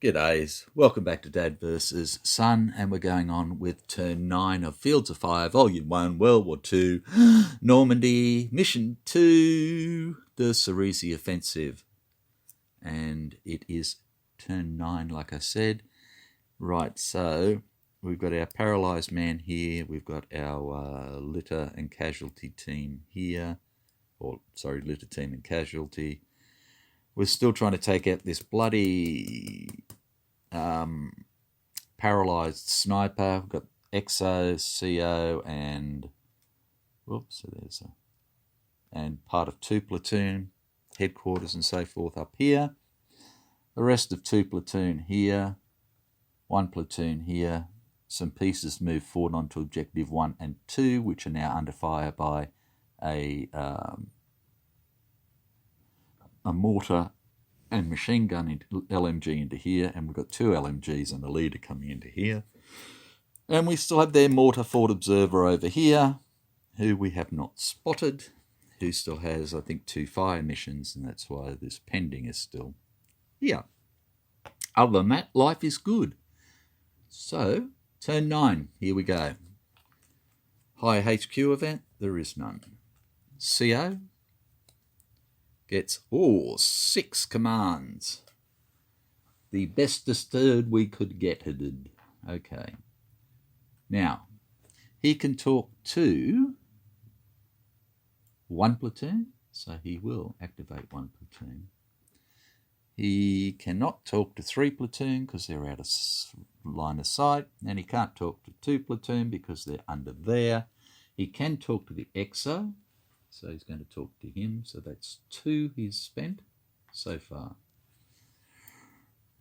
G'days, welcome back to Dad vs. Son, and we're going on with turn 9 of Fields of Fire, Volume 1, World War II, Normandy, Mission 2, the Cerisy Offensive. And it is turn 9, like I said. Right, so we've got our paralysed man here, we've got our litter and casualty team here, litter team and casualty. We're still trying to take out this bloody paralysed sniper. We've got XO, CO, and and part of 2 platoon, headquarters and so forth up here. The rest of 2 platoon here, 1 platoon here. Some pieces move forward onto objective 1 and 2, which are now under fire by a mortar and machine gun into LMG into here, and we've got 2 LMGs and a leader coming into here. And we still have their mortar forward observer over here, who we have not spotted, who still has, I think, 2 fire missions, and that's why this pending is still here. Other than that, life is good. So, turn 9, here we go. High HQ event, there is none. CO gets 6 commands. The bestest third we could get. Okay. Now, he can talk to 1 platoon, so he will activate 1 platoon. He cannot talk to 3 platoon because they're out of line of sight, and he can't talk to 2 platoon because they're under there. He can talk to the XO, so he's going to talk to him. So that's 2 he's spent so far.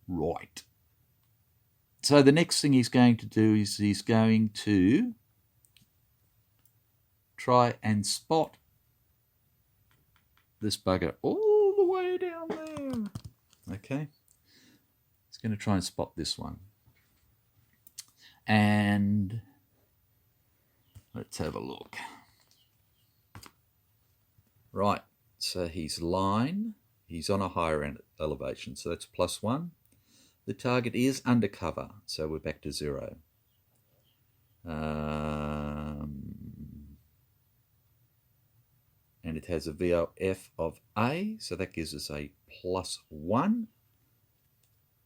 Right. So the next thing he's going to do is he's going to try and spot this bugger all the way down there. Okay. He's going to try and spot this one. And let's have a look. Right, so he's line, he's on a higher elevation, so that's +1. The target is undercover, so we're back to 0. And it has a VOF of A, so that gives us a +1.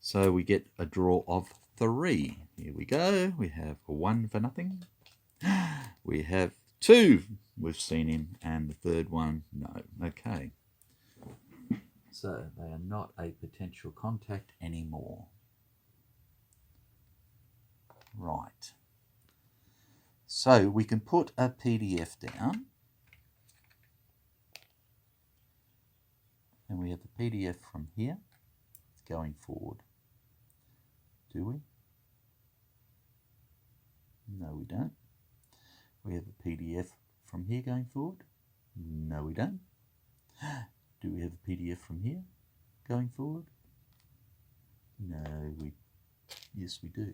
So we get a draw of 3. Here we go, we have a 1 for nothing. We have 2, we've seen him, and the 3rd one, no. Okay. So they are not a potential contact anymore. Right. So we can put a PDF down. And we have the PDF from here going forward. Do we? No, we don't. We have a PDF from here going forward? No, we don't. Do we have a PDF from here going forward? No, yes, we do.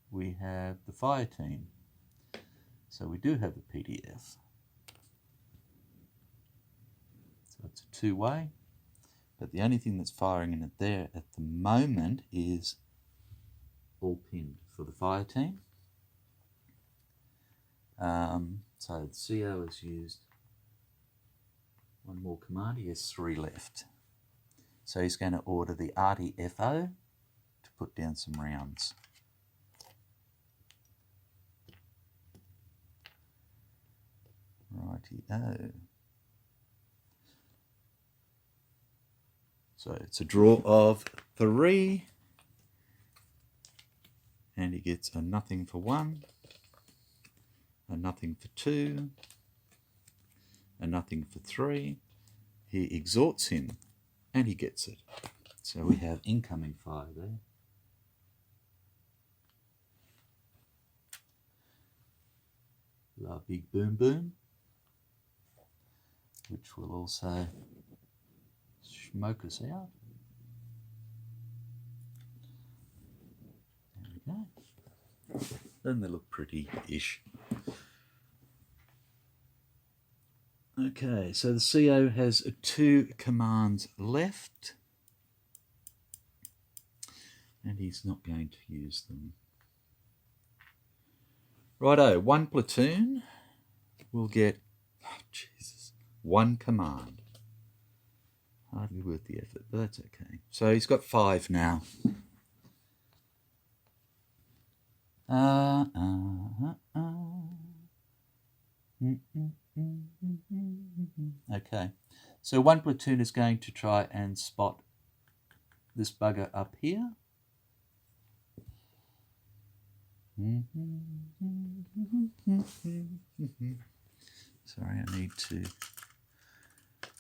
We have the fire team. So we do have a PDF. So it's a 2-way. But the only thing that's firing in it there at the moment is all pinned for the fire team. So the CO has used 1 more command. He has 3 left. So he's going to order the RTFO to put down some rounds. Righty-o. So it's a draw of 3. And he gets a nothing for 1. A nothing for 2, a nothing for 3. He exhorts him, and he gets it. So we have incoming fire there. La big boom boom, which will also smoke us out. There we go. Then they look pretty-ish. Okay, so the CO has 2 commands left. and he's not going to use them. Righto, one platoon will get, Jesus, one command. Hardly worth the effort, but that's okay. So he's got 5 now. Okay, so one platoon is going to try and spot this bugger up here. Sorry, I need to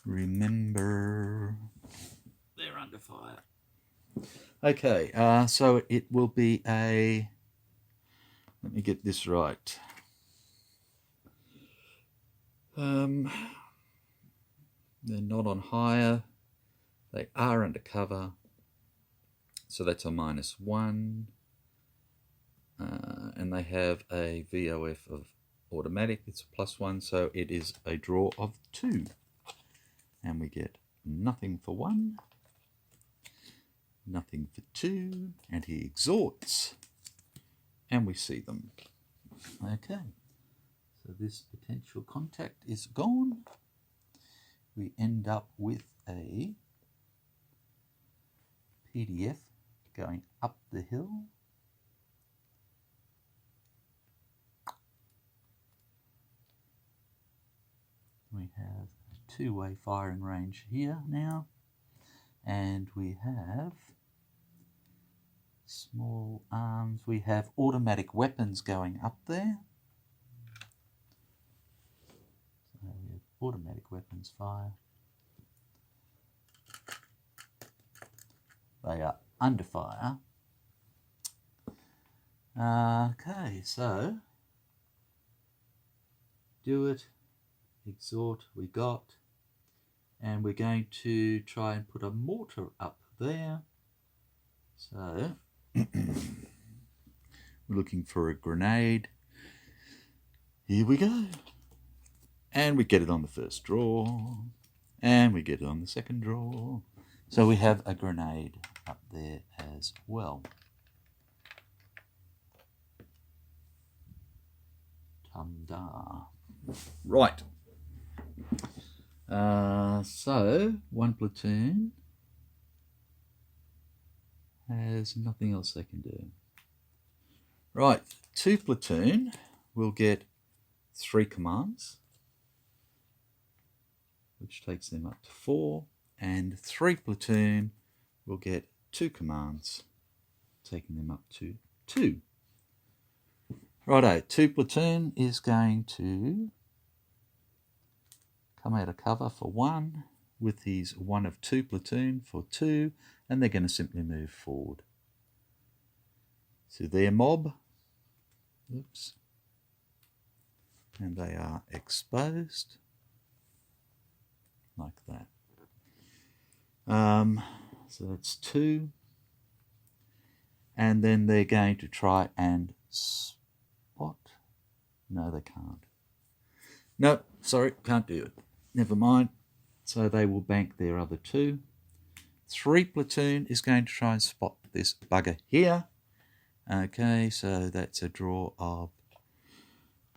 remember. They're under fire. Okay, so it will be a, let me get this right. They're not on hire. They are under cover. So that's a -1. And they have a VOF of automatic. It's a +1, so it is a draw of 2. And we get nothing for 1, nothing for 2, and he exhorts. And we see them. Okay, so this potential contact is gone. We end up with a PDF going up the hill. We have a 2-way firing range here now, and we have small arms. We have automatic weapons going up there. So we have automatic weapons fire. They are under fire. Okay, so do it, exhort we got, and we're going to try and put a mortar up there. So we're looking for a grenade. Here we go. And we get it on the first draw, and we get it on the second draw. So we have a grenade up there as well. Tum-da. Right. So one platoon has nothing else they can do. Right, 2 platoon will get 3 commands, which takes them up to 4, and 3 platoon will get 2 commands, taking them up to 2. Righto, 2 platoon is going to come out of cover for 1 with his 1 of 2 platoon for 2, and they're going to simply move forward. So their mob, oops, and they are exposed like that. So that's 2, and then they're going to try and spot. No, they can't. No, sorry, can't do it. Never mind. So they will bank their other 2. 3 platoon is going to try and spot this bugger here. Okay, so that's a draw of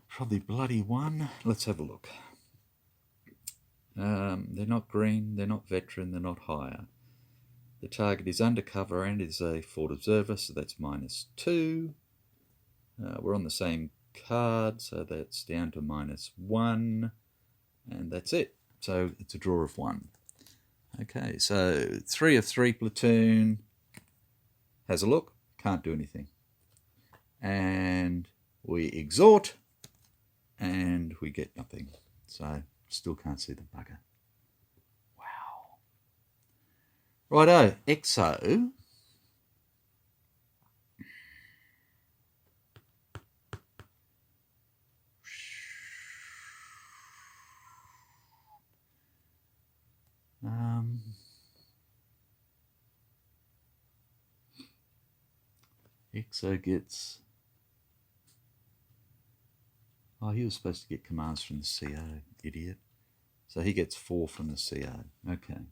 probably bloody 1. Let's have a look. They're not green, they're not veteran, they're not higher. The target is undercover and is a forward observer, so that's -2. We're on the same card, so that's down to -1, and that's it. So it's a draw of 1. Okay, so 3 of 3 platoon has a look, can't do anything. And we exhort, and we get nothing. So still can't see the bugger. Wow. Righto, EXO. EXO gets... Oh, he was supposed to get commands from the CO, idiot. So he gets 4 from the CO. Okay.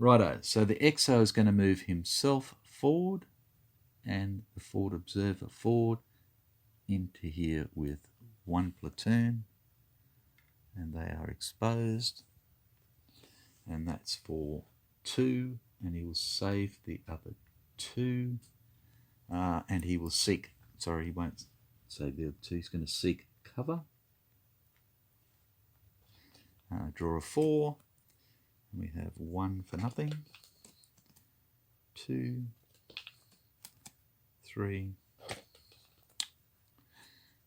Righto, so the XO is going to move himself forward and the forward observer forward into here with one platoon, and they are exposed, and that's for 2, and he will save the other 2, and he will seek, sorry, he won't save the other 2, he's going to seek cover. Draw a 4, and we have 1 for nothing, 2, 3,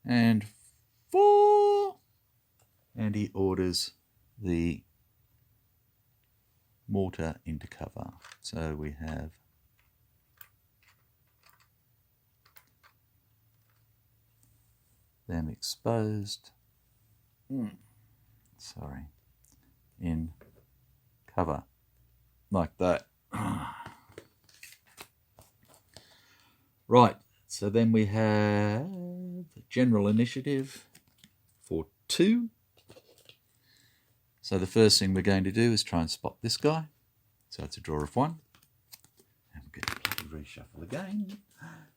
and 4, and he orders the mortar into cover. So we have them exposed, in cover, like that. Right, so then we have general initiative for 2. So the first thing we're going to do is try and spot this guy. So it's a draw of 1. And we're going to reshuffle again.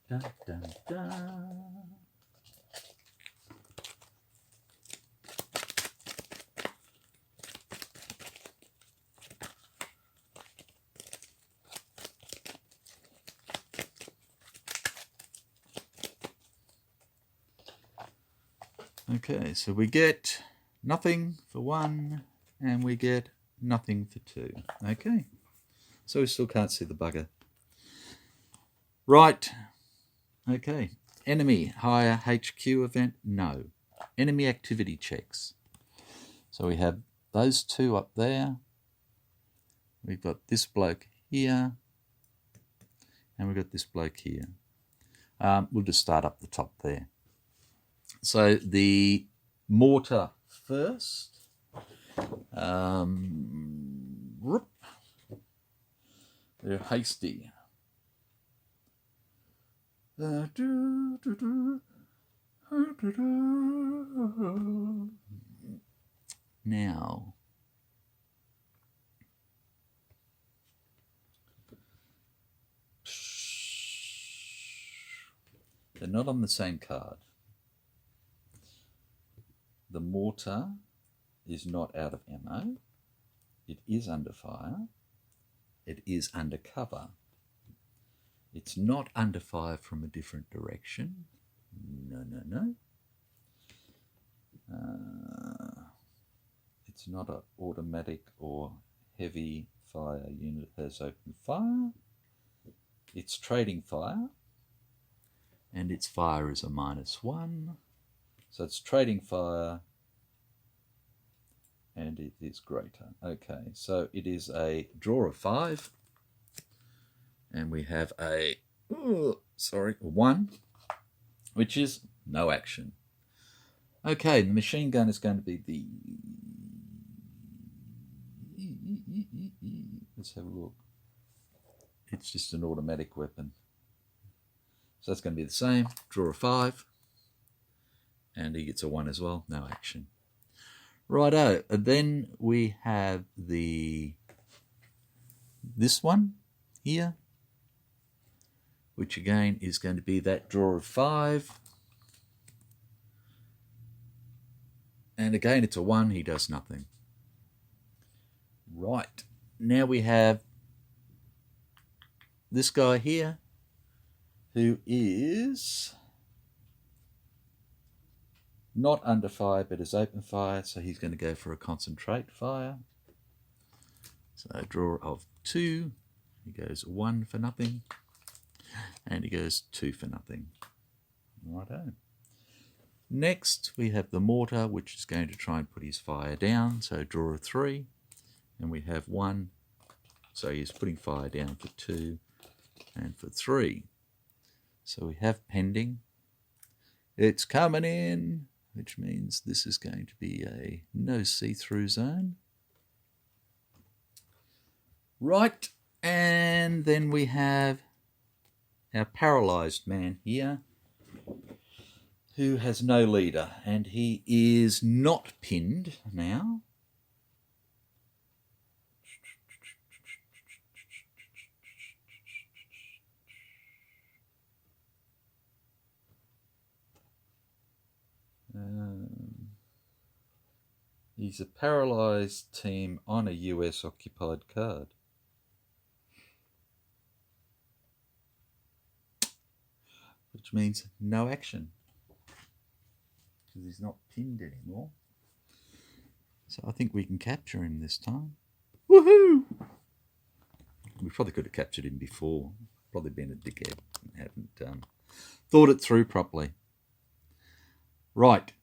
Dun, dun, dun. Okay, so we get nothing for 1, and we get nothing for 2. Okay, so we still can't see the bugger. Right, okay. Enemy higher HQ event? No. Enemy activity checks. So we have those 2 up there. We've got this bloke here, and we've got this bloke here. We'll just start up the top there. So the mortar first. They're hasty. Now, they're not on the same card. The mortar is not out of ammo. It is under fire. It is under cover. It's not under fire from a different direction. No, no, no. It's not an automatic or heavy fire unit that has open fire. It's trading fire, and its fire is a -1. So it's trading fire, and it is greater. Okay, so it is a draw of 5, and we have a 1, which is no action. Okay, the machine gun is going to be the... Let's have a look. It's just an automatic weapon. So that's going to be the same. Draw a 5. And he gets a 1 as well. No action. Righto. And then we have this one here, which again is going to be that draw of 5. And again, it's a 1. He does nothing. Right. Now we have this guy here, who is not under fire, but is open fire. So he's going to go for a concentrate fire. So a draw of 2. He goes 1 for nothing. And he goes 2 for nothing. Righto. Next, we have the mortar, which is going to try and put his fire down. So draw a 3. And we have 1. So he's putting fire down for 2 and for 3. So we have pending. It's coming in, which means this is going to be a no see-through zone. Right, and then we have our paralysed man here, who has no leader, and he is not pinned now. He's a paralysed team on a US occupied card. Which means no action. Because he's not pinned anymore. So I think we can capture him this time. Woohoo! We probably could have captured him before. Probably been a dickhead and haven't thought it through properly. Right.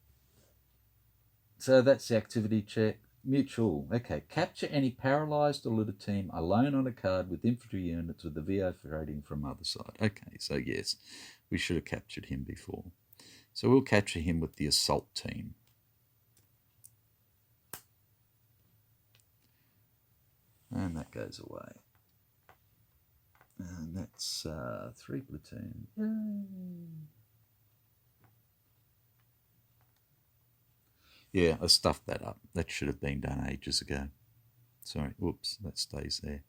So that's the activity check. Mutual. Okay. Capture any paralysed or littered team alone on a card with infantry units with the VO rating from other side. Okay. So yes, we should have captured him before. So we'll capture him with the assault team. And that goes away. And that's 3 platoon. Yay. Yeah, I stuffed that up. That should have been done ages ago. Sorry, whoops, that stays there.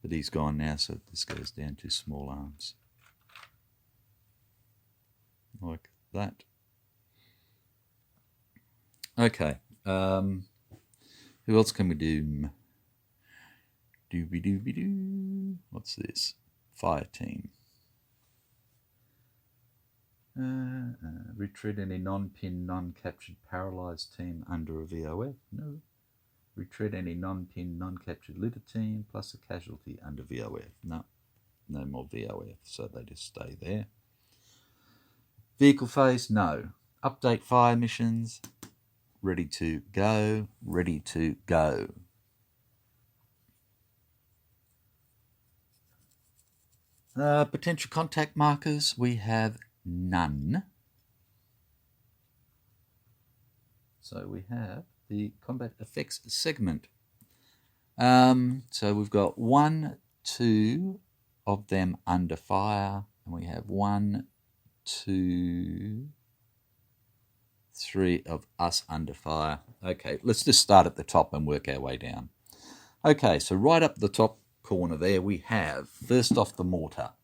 But he's gone now, so this goes down to small arms. Like that. Okay. Who else can we do? Doobie-doobie-doo. What's this? Fire team. Retreat any non-pinned, non-captured, paralysed team under a VOF? No. Retreat any non-pinned, non-captured litter team plus a casualty under VOF? No. No more VOF, so they just stay there. Vehicle phase? No. Update fire missions? Ready to go. Ready to go. Potential contact markers? We have none. So we have the combat effects segment. So we've got 1, 2 of them under fire, and we have 1, 2, 3 of us under fire. Okay, let's just start at the top and work our way down. Okay, so right up the top corner there we have, first off, the mortar.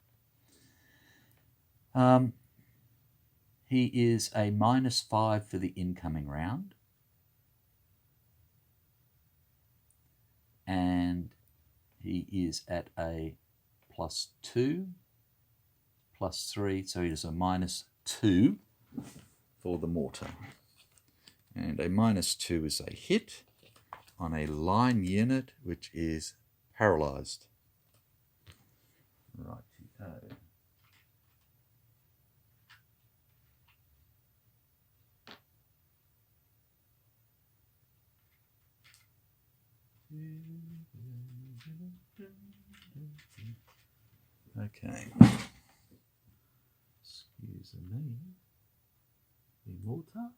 He is a -5 for the incoming round. And he is at a +2, +3, so he is a -2 for the mortar. And a -2 is a hit on a line unit which is paralysed. Righty-o. Okay. Excuse me. The mortar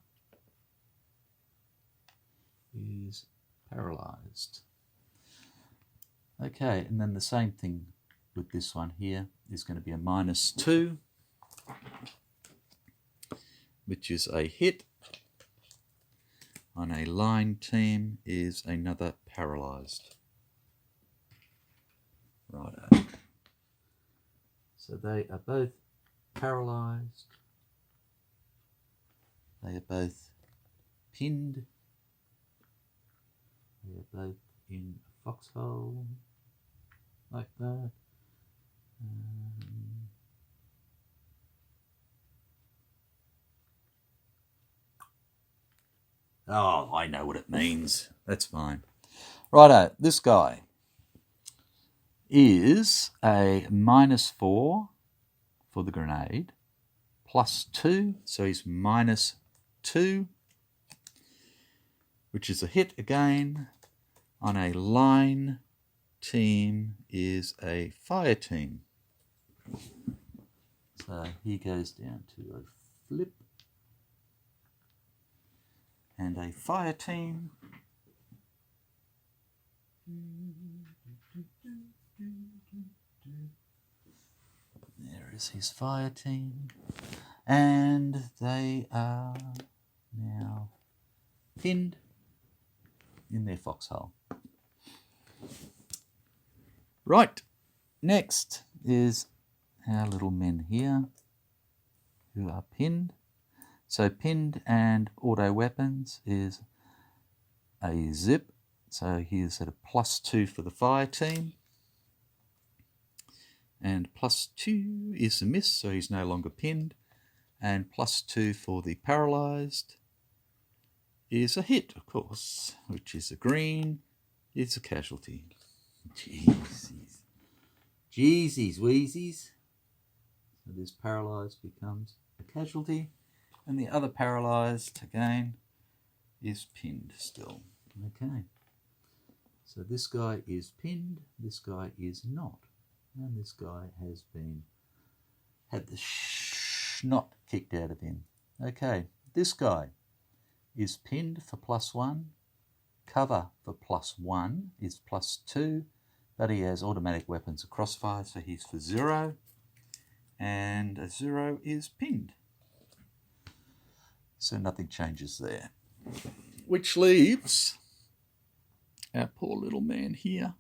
is paralysed. Okay, and then the same thing with this one here is going to be a -2, which is a hit on a line team, is another paralysed. Righto. So they are both paralysed. They are both pinned. They are both in a foxhole, like that. Oh, I know what it means. That's fine. Righto, this guy is a -4 for the grenade, +2, so he's -2, which is a hit again on a line team, is a fire team. So he goes down to a flip. And a fire team. There is his fire team. And they are now pinned in their foxhole. Right, next is our little men here who are pinned. So pinned and auto weapons is a zip. So he's at a +2 for the fire team. And +2 is a miss, so he's no longer pinned. And +2 for the paralysed is a hit, of course, which is a green. It's a casualty. Jeezies. Jeezies, wheezies. So this paralysed becomes a casualty. And the other paralysed, again, is pinned still. Okay. So this guy is pinned, this guy is not. And this guy has had the snot kicked out of him. Okay, this guy is pinned for +1. Cover for +1 is +2. But he has automatic weapons of crossfire, so he's for 0. And a 0 is pinned. So nothing changes there. Which leaves our poor little man here.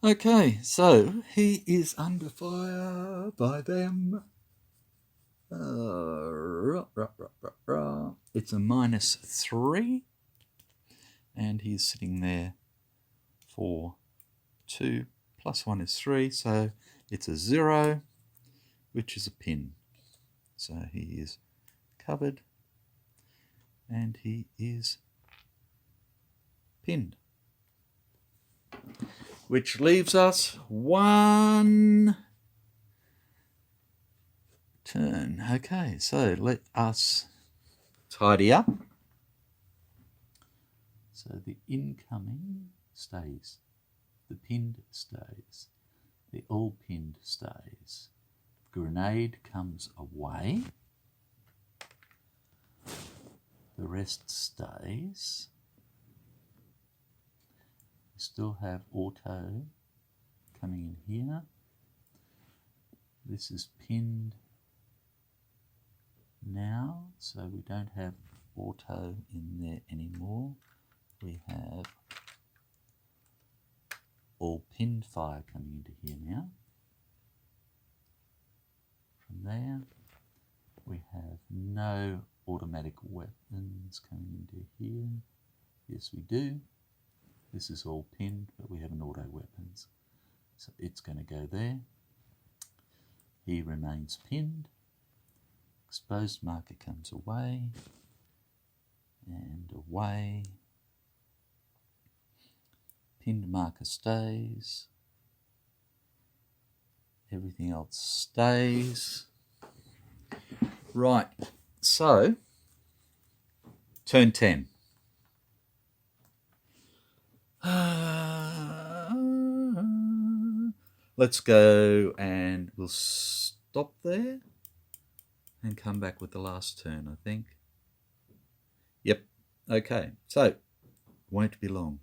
Okay, so he is under fire by them. It's a -3. And he's sitting there for 2. +1 is 3, so it's a 0, which is a pin. So he is covered and he is pinned. Which leaves us 1 turn. Okay, so let us tidy up. So the incoming stays, the pinned stays, the all pinned stays. Grenade comes away. The rest stays. We still have auto coming in here. This is pinned now, so we don't have auto in there anymore. We have all pinned fire coming into here now. From there, we have no automatic weapons coming into here. Yes, we do. This is all pinned, but we have an auto weapons. So it's going to go there. He remains pinned. Exposed marker comes away. And away. Pinned marker stays. Everything else stays. Right, so turn 10. Let's go and we'll stop there and come back with the last turn, I think. Yep, okay, so won't be long.